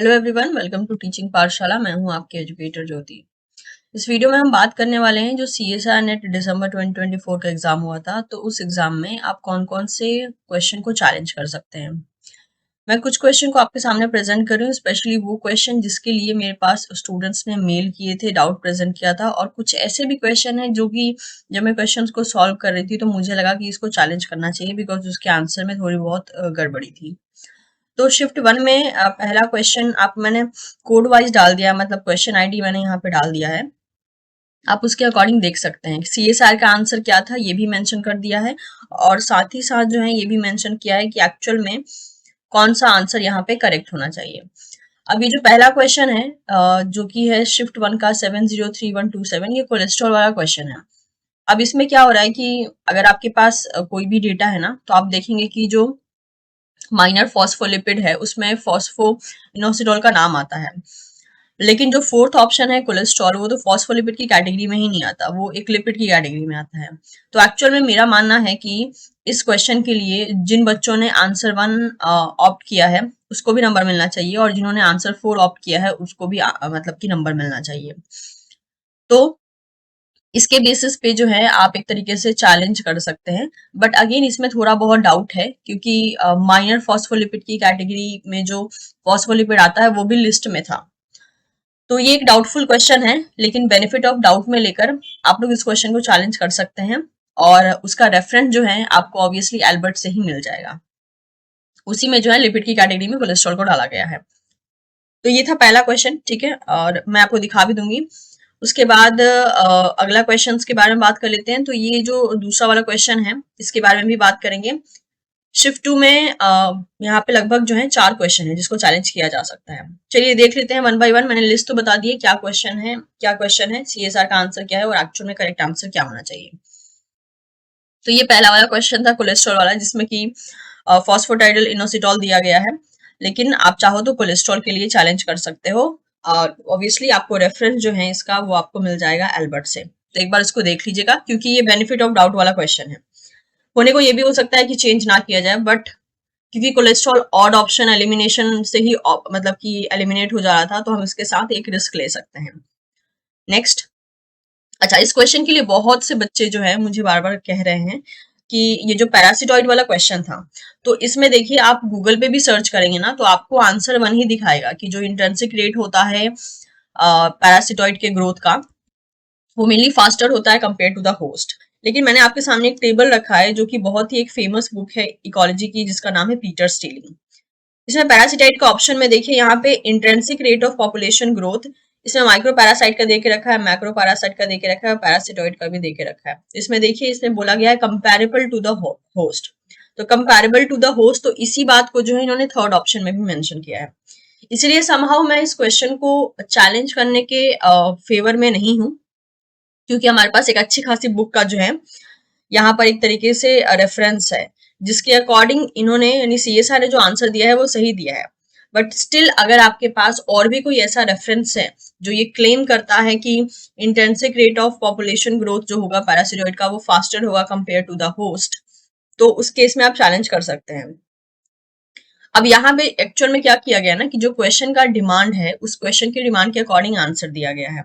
Hello everyone, welcome to teaching Pathshala. मैं हूं आपके एजुकेटर ज्योति। इस वीडियो में हम बात करने वाले हैं जो सीएसआर नेट दिसंबर 2024 का एग्जाम हुआ था, तो उस एग्जाम में आप कौन कौन से क्वेश्चन को चैलेंज कर सकते हैं। मैं कुछ क्वेश्चन को आपके सामने प्रेजेंट कर रही हूँ, स्पेशली वो क्वेश्चन जिसके लिए मेरे पास स्टूडेंट्स ने मेल किए थे, डाउट प्रेजेंट किया था, और कुछ ऐसे भी क्वेश्चन है जो कि जब मैं क्वेश्चन को सॉल्व कर रही थी तो मुझे लगा कि इसको चैलेंज करना चाहिए बिकॉज उसके आंसर में थोड़ी बहुत गड़बड़ी थी। तो शिफ्ट 1 में पहला क्वेश्चन आप मैंने कोड वाइज डाल दिया, मतलब क्वेश्चन आईडी मैंने यहाँ पे डाल दिया है। आप उसके अकॉर्डिंग देख सकते हैं सीएसआर का आंसर क्या था ये भी मेंशन कर दिया है, और साथ ही साथ जो है ये भी मेंशन किया है कि एक्चुअल में कौन सा आंसर यहाँ पे करेक्ट होना चाहिए। अब ये जो पहला क्वेश्चन है जो कि है शिफ्ट 1 का 703127, ये कोलेस्ट्रॉल वाला क्वेश्चन है। अब इसमें क्या हो रहा है कि अगर आपके पास कोई भी डेटा है ना, तो आप देखेंगे कि जो माइनर फॉस्फोलिपिड है उसमें फॉस्फोइनोसिडोल का नाम आता है, लेकिन जो फोर्थ ऑप्शन है कोलेस्ट्रॉल, वो तो फॉस्फोलिपिड की कैटेगरी में ही नहीं आता, वो एक लिपिड की कैटेगरी में आता है। तो एक्चुअल में मेरा मानना है कि इस क्वेश्चन के लिए जिन बच्चों ने आंसर 1 ऑप्ट किया है उसको भी नंबर मिलना चाहिए, और जिन्होंने आंसर 4 ऑप्ट किया है उसको भी मतलब कि नंबर मिलना चाहिए। तो इसके बेसिस पे जो है आप एक तरीके से चैलेंज कर सकते हैं, बट अगेन इसमें थोड़ा बहुत डाउट है क्योंकि माइनर फॉस्फोलिपिड की कैटेगरी में जो फॉस्फोलिपिड आता है वो भी लिस्ट में था। तो ये एक डाउटफुल क्वेश्चन है, लेकिन बेनिफिट ऑफ डाउट में लेकर आप लोग इस क्वेश्चन को चैलेंज कर सकते हैं, और उसका रेफरेंस जो है आपको ऑब्वियसली एल्बर्ट से ही मिल जाएगा। उसी में जो है लिपिड की कैटेगरी में कोलेस्ट्रॉल को डाला गया है। तो ये था पहला क्वेश्चन, ठीक है, और मैं आपको दिखा भी दूंगी। उसके बाद अगला क्वेश्चन के बारे में बात कर लेते हैं। तो ये जो दूसरा वाला क्वेश्चन है इसके बारे में भी बात करेंगे। शिफ्ट 2 में यहाँ पे लगभग जो है 4 क्वेश्चन है जिसको चैलेंज किया जा सकता है। चलिए देख लेते हैं वन बाय वन। मैंने लिस्ट तो बता दी है क्या क्वेश्चन है, सीएसआर का आंसर क्या है और एक्चुअल में करेक्ट आंसर क्या होना चाहिए। तो ये पहला वाला क्वेश्चन था कोलेस्ट्रॉल वाला, जिसमें कि फॉस्फोटाइडल इनोसिटॉल दिया गया है, लेकिन आप चाहो तो कोलेस्ट्रॉल के लिए चैलेंज कर सकते हो, और ऑब्वियसली आपको रेफरेंस जो है इसका वो आपको मिल जाएगा एल्बर्ट से। तो एक बार इसको देख लीजिएगा क्योंकि ये बेनिफिट ऑफ डाउट वाला क्वेश्चन है। होने को ये भी हो सकता है कि चेंज ना किया जाए, बट क्योंकि कोलेस्ट्रॉल ऑड ऑप्शन एलिमिनेशन से ही मतलब कि एलिमिनेट हो जा रहा था, तो हम इसके साथ एक रिस्क ले सकते हैं। नेक्स्ट, अच्छा, इस क्वेश्चन के लिए बहुत से बच्चे जो है मुझे बार बार कह रहे हैं कि ये जो पैरासिटॉइड वाला क्वेश्चन था, तो इसमें देखिए आप गूगल पे भी सर्च करेंगे ना तो आपको आंसर 1 ही दिखाएगा कि जो इंट्रिंसिक रेट होता है पैरासिटॉइड के ग्रोथ का, वो मेनली फास्टर होता है कंपेयर टू द होस्ट। लेकिन मैंने आपके सामने एक टेबल रखा है जो कि बहुत ही एक फेमस बुक है इकोलॉजी की, जिसका नाम है पीटर स्टीलिंग। इसमें पैरासिटाइड का ऑप्शन में देखिए यहाँ पे intrinsic rate of population growth, इसमें माइक्रो पैरासाइट का देके रखा है, मैक्रो पैरासाइट का देके रखा है, पैरासिटॉइड का भी देके रखा है। इसमें देखिए इसमें बोला गया है कंपैरेबल टू द होस्ट। तो कंपैरेबल टू द होस्ट, तो इसी बात को जो है इन्होंने थर्ड ऑप्शन में भी मेंशन किया है। इसलिए समहाउ मैं इस क्वेश्चन को चैलेंज करने के फेवर में नहीं हूँ, क्योंकि हमारे पास एक अच्छी खासी बुक का जो है यहाँ पर एक तरीके से रेफरेंस है, जिसके अकॉर्डिंग इन्होंने यानी सीएसआर ने जो आंसर दिया है वो सही दिया है। बट स्टिल अगर आपके पास और भी कोई ऐसा रेफरेंस है जो ये क्लेम करता है कि intrinsic rate of population growth जो होगा पैरासिटॉइड का वो फास्टर होगा कंपेयर टू द होस्ट, तो उस केस में आप चैलेंज कर सकते हैं। अब यहाँ पे एक्चुअल में क्या किया गया ना कि जो क्वेश्चन का डिमांड है उस क्वेश्चन के डिमांड के अकॉर्डिंग आंसर दिया गया है।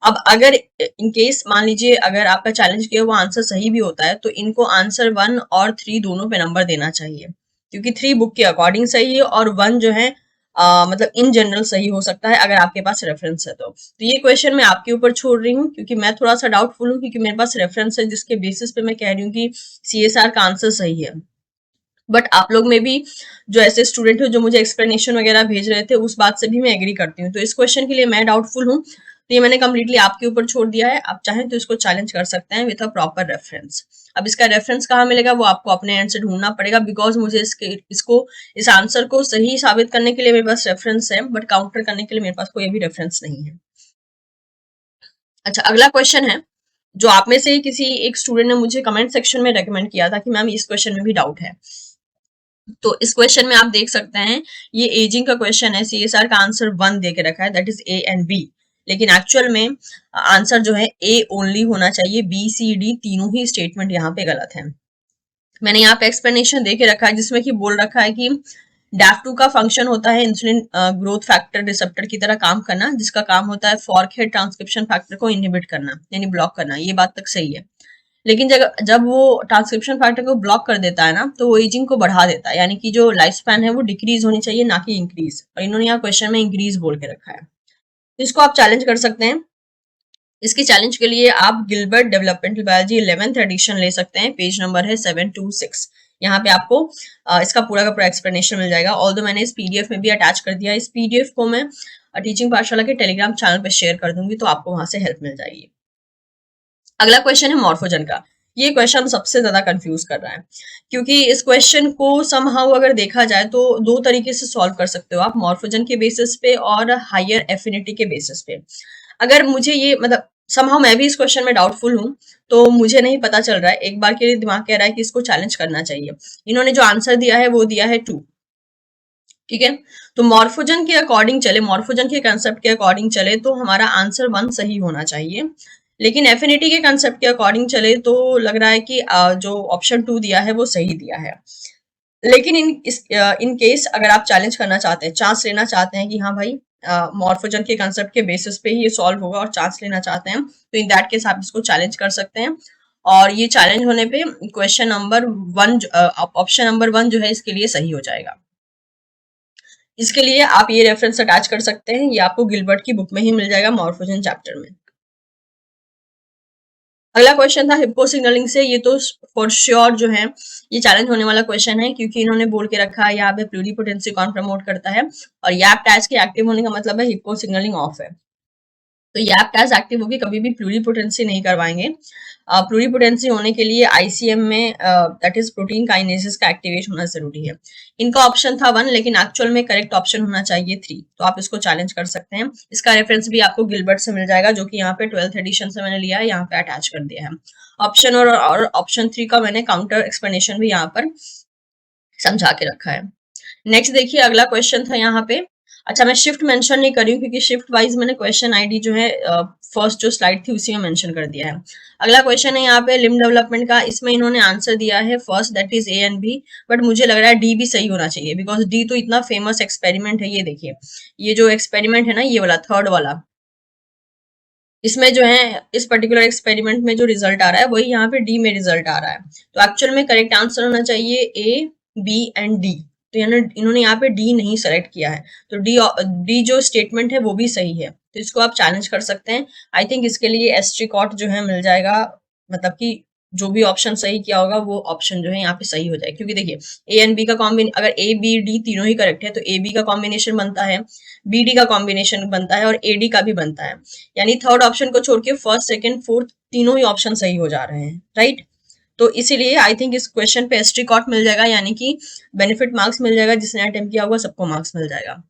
अब अगर इन केस मान लीजिए अगर आपका चैलेंज किया हुआ आंसर सही भी होता है, तो इनको आंसर 1 और 3 दोनों पे नंबर देना चाहिए, क्योंकि 3 बुक के अकॉर्डिंग सही है और 1 जो है मतलब इन जनरल सही हो सकता है अगर आपके पास रेफरेंस है। तो ये क्वेश्चन मैं आपके ऊपर छोड़ रही हूँ क्योंकि मैं थोड़ा सा डाउटफुल हूँ, क्योंकि मेरे पास रेफरेंस है जिसके बेसिस पे मैं कह रही हूँ कि सीएसआर का आंसर सही है। बट आप लोग में भी जो ऐसे स्टूडेंट हो जो मुझे एक्सप्लेनेशन वगैरह भेज रहे थे, उस बात से भी मैं एग्री करती हूँ। तो इस क्वेश्चन के लिए मैं डाउटफुल हूँ, तो ये मैंने कम्प्लीटली आपके ऊपर छोड़ दिया है। आप चाहें तो इसको चैलेंज कर सकते हैं विथ अ प्रॉपर रेफरेंस। अब इसका रेफरेंस कहाँ मिलेगा वो आपको अपने एंड से ढूंढना पड़ेगा, बिकॉज मुझे इस आंसर को सही साबित करने के लिए मेरे पास रेफरेंस है, बट काउंटर करने के लिए मेरे पास कोई भी रेफरेंस नहीं है। अच्छा, अगला क्वेश्चन है जो आप में से किसी एक स्टूडेंट ने मुझे कमेंट सेक्शन में रेकमेंड किया था कि मैम इस क्वेश्चन में भी डाउट है। तो इस क्वेश्चन में आप देख सकते हैं ये एजिंग का क्वेश्चन है, सीएसआर का आंसर 1 दे के रखा है, that is A and B, लेकिन एक्चुअल में आंसर जो है ए ओनली होना चाहिए, बी सी डी तीनों ही स्टेटमेंट यहाँ पे गलत है। मैंने यहाँ पे एक्सप्लेनेशन दे के रखा है जिसमें कि बोल रखा है कि DAF2 का फंक्शन होता है इंसुलिन ग्रोथ फैक्टर रिसेप्टर की तरह काम करना, जिसका काम होता है फॉर्क हेड ट्रांसक्रिप्शन फैक्टर को इनहिबिट करना यानी ब्लॉक करना। ये बात तक सही है, लेकिन जब जब वो ट्रांसक्रिप्शन फैक्टर को ब्लॉक कर देता है ना, तो वो एजिंग को बढ़ा देता है, यानी कि जो लाइफ स्पैन है वो डिक्रीज होनी चाहिए, ना कि इंक्रीज। और इन्होंने यहाँ क्वेश्चन में इंक्रीज बोल के रखा है, तो इसको आप चैलेंज कर सकते हैं। इसकी चैलेंज के लिए आप Gilbert developmental biology 11th addition ले सकते हैं, पेज नंबर है 726। यहाँ पे आपको इसका पूरा का पूरा एक्सप्लेनेशन मिल जाएगा। ऑल्दो मैंने इस पीडीएफ में भी अटैच कर दिया, इस पीडीएफ को मैं टीचिंग पाठशाला के टेलीग्राम चैनल पर शेयर कर दूंगी, तो आपको वहां से हेल्प मिल जाएगी। अगला क्वेश्चन है मॉर्फोजन का। ये क्वेश्चन सबसे ज्यादा कंफ्यूज कर रहा है, क्योंकि इस क्वेश्चन को समहाउ अगर देखा जाए तो दो तरीके से सॉल्व कर सकते हो आप, मॉर्फोजन के बेसिस पे और हायर एफिनिटी के बेसिस पे। अगर मुझे ये मतलब समहाउ मैं भी इस क्वेश्चन में डाउटफुल हूँ, तो मुझे नहीं पता चल रहा है, एक बार के लिए दिमाग कह रहा है कि इसको चैलेंज करना चाहिए। इन्होंने जो आंसर दिया है वो दिया है 2, ठीक है। तो मॉर्फोजन के अकॉर्डिंग चले, मॉर्फोजन के कंसेप्ट के अकॉर्डिंग चले तो हमारा आंसर 1 सही होना चाहिए, लेकिन एफिनिटी के कंसेप्ट के अकॉर्डिंग चले तो लग रहा है कि जो ऑप्शन 2 दिया है वो सही दिया है। लेकिन इन केस अगर आप चैलेंज करना चाहते हैं, चांस लेना चाहते हैं कि हाँ भाई मॉर्फोजन के कंसेप्ट के बेसिस पे ही ये सॉल्व होगा और चांस लेना चाहते हैं, तो इन दैट केस आप इसको चैलेंज कर सकते हैं। और ये चैलेंज होने पे क्वेश्चन नंबर 1 ऑप्शन नंबर 1 जो है इसके लिए सही हो जाएगा। इसके लिए आप ये रेफरेंस अटैच कर सकते हैं, ये आपको गिलबर्ट की बुक में ही मिल जाएगा मॉर्फोजन चैप्टर में। अगला क्वेश्चन था हिप्पो सिग्नलिंग से। ये तो फॉर श्योर जो है ये चैलेंज होने वाला क्वेश्चन है, क्योंकि इन्होंने बोल के रखा है यहाँ पे प्लूरिपोटेंसी कौन प्रमोट करता है, और YAP टैग के एक्टिव होने का मतलब है हिप्पो सिग्नलिंग ऑफ है। तो YAP टैग एक्टिव होगी, कभी भी प्लूरिपोटेंसी नहीं करवाएंगे। प्लूरिपोटेंसी होने के लिए ICM में दैट इज प्रोटीन काइनेसिस का एक्टिवेट होना जरूरी है। इनका ऑप्शन था 1, लेकिन एक्चुअल में करेक्ट ऑप्शन होना चाहिए 3, तो आप इसको चैलेंज कर सकते हैं। इसका रेफरेंस भी आपको गिलबर्ट से मिल जाएगा, जो कि यहाँ पे 12th एडिशन से मैंने लिया है, यहाँ पे अटैच कर दिया है। ऑप्शन और ऑप्शन 3 का मैंने काउंटर एक्सप्लेनेशन भी यहाँ पर समझा के रखा है। नेक्स्ट देखिए, अगला क्वेश्चन था यहाँ पे। अच्छा, मैं शिफ्ट मेंशन नहीं कर रही हूँ, क्योंकि शिफ्ट वाइज मैंने क्वेश्चन आईडी जो है फर्स्ट जो स्लाइड थी उसी में मेंशन कर दिया है। अगला क्वेश्चन है यहाँ पे लिम्ब डेवलपमेंट का। इसमें इन्होंने आंसर दिया है first, that is A and B, but मुझे लग रहा है D भी सही होना चाहिए, बिकॉज D तो इतना फेमस एक्सपेरिमेंट है। ये देखिए, ये जो एक्सपेरिमेंट है ना, ये वाला थर्ड वाला, इसमें जो है इस पर्टिकुलर एक्सपेरिमेंट में जो रिजल्ट आ रहा है वही यहाँ पे D में रिजल्ट आ रहा है। तो एक्चुअल में करेक्ट आंसर होना चाहिए A, B एंड D। तो इन्होंने यहाँ पे D नहीं सेलेक्ट किया है, तो D जो स्टेटमेंट है वो भी सही है, तो इसको आप चैलेंज कर सकते हैं। आई थिंक इसके लिए एस्ट्रिकॉट जो है मिल जाएगा, मतलब कि जो भी ऑप्शन सही किया होगा वो ऑप्शन जो है यहाँ पे सही हो जाए, क्योंकि देखिए A एंड B का कॉम्बिनेशन, अगर A, B, D तीनों ही करेक्ट है तो A, B का कॉम्बिनेशन बनता है, B, D का कॉम्बिनेशन बनता है और A, D का भी बनता है। यानी थर्ड ऑप्शन को छोड़ के फर्स्ट, सेकंड, फोर्थ तीनों ही ऑप्शन सही हो जा रहे हैं, राइट। तो इसीलिए आई थिंक इस क्वेश्चन पे एस्ट्रिकॉट मिल जाएगा, यानी कि बेनिफिट मार्क्स मिल जाएगा, जिसने अटेम्प्ट किया होगा सबको मार्क्स मिल जाएगा।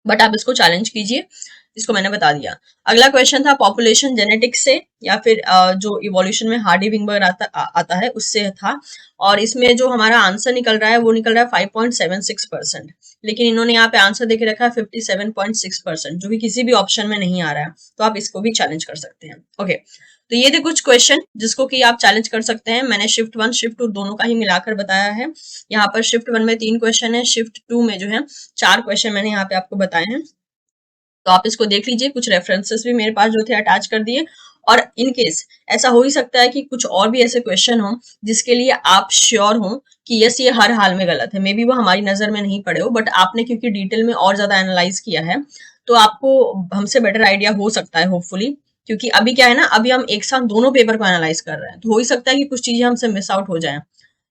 बट आप इसको चैलेंज कीजिए, इसको मैंने बता दिया। अगला क्वेश्चन था पॉपुलेशन जेनेटिक्स से, या फिर जो इवोल्यूशन में हार्डी विंगबर्ग आता है उससे था, और इसमें जो हमारा आंसर निकल रहा है वो निकल रहा है 5.76%, लेकिन इन्होंने यहाँ पे आंसर देके रखा है 57.6%, जो कि किसी भी ऑप्शन में नहीं आ रहा है, तो आप इसको भी चैलेंज कर सकते हैं। ओके, तो ये थे कुछ क्वेश्चन जिसको कि आप चैलेंज कर सकते हैं। मैंने शिफ्ट 1 शिफ्ट 2 दोनों का ही मिलाकर बताया है। यहाँ पर शिफ्ट 1 में 3 क्वेश्चन है, शिफ्ट 2 में जो है 4 क्वेश्चन मैंने यहाँ पे आपको बताए हैं, तो आप इसको देख लीजिए। कुछ रेफरेंसेस भी मेरे पास जो थे अटैच कर दिए, और इन केस ऐसा हो ही सकता है कि कुछ और भी ऐसे क्वेश्चन हो जिसके लिए आप श्योर हो कि यस ये हर हाल में गलत है, मे बी वो हमारी नजर में नहीं पड़े हो, बट आपने क्योंकि डिटेल में और ज्यादा एनालाइज किया है तो आपको हमसे बेटर आइडिया हो सकता है होपफुली। क्योंकि अभी क्या है ना, अभी हम एक साथ दोनों पेपर को एनालाइज कर रहे हैं, तो हो ही सकता है कि कुछ चीजें हमसे मिस आउट हो जाए,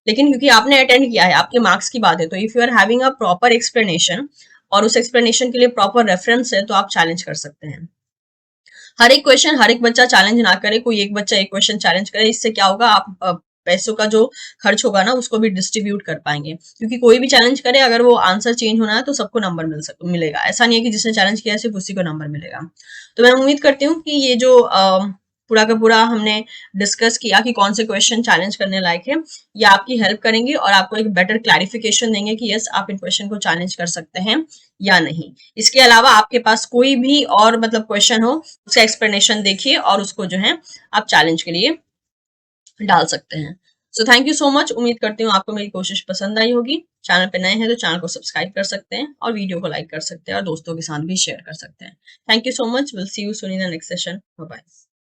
लेकिन क्योंकि आपने अटेंड किया है, आपके मार्क्स की बात है, तो if you are having a proper explanation और उस एक्सप्लेनेशन के लिए प्रॉपर रेफरेंस है, तो आप चैलेंज कर सकते हैं। हर एक क्वेश्चन हर एक बच्चा चैलेंज ना करे, कोई एक बच्चा एक क्वेश्चन चैलेंज करे, इससे क्या होगा, आप पैसों का जो खर्च होगा ना उसको भी डिस्ट्रीब्यूट कर पाएंगे, क्योंकि कोई भी चैलेंज करे अगर वो आंसर चेंज होना है तो सबको नंबर मिलेगा। ऐसा नहीं है कि जिसने चैलेंज किया है सिर्फ उसी को नंबर मिलेगा। तो मैं उम्मीद करती हूँ कि ये जो पूरा का पूरा हमने डिस्कस किया कि कौन से क्वेश्चन चैलेंज करने लायक है, ये आपकी हेल्प करेंगे और आपको एक बेटर क्लैरिफिकेशन देंगे कि यस आप इन क्वेश्चन को चैलेंज कर सकते हैं या नहीं। इसके अलावा आपके पास कोई भी और मतलब क्वेश्चन हो, उसका एक्सप्लेनेशन देखिए और उसको जो है आप चैलेंज के लिए डाल सकते हैं। So thank you so much. उम्मीद करती हूँ आपको मेरी कोशिश पसंद आई होगी। चैनल पे नए हैं तो चैनल को सब्सक्राइब कर सकते हैं और वीडियो को लाइक कर सकते हैं और दोस्तों के साथ भी शेयर कर सकते हैं। Thank you so much. Will see you soon in the next session. Bye bye.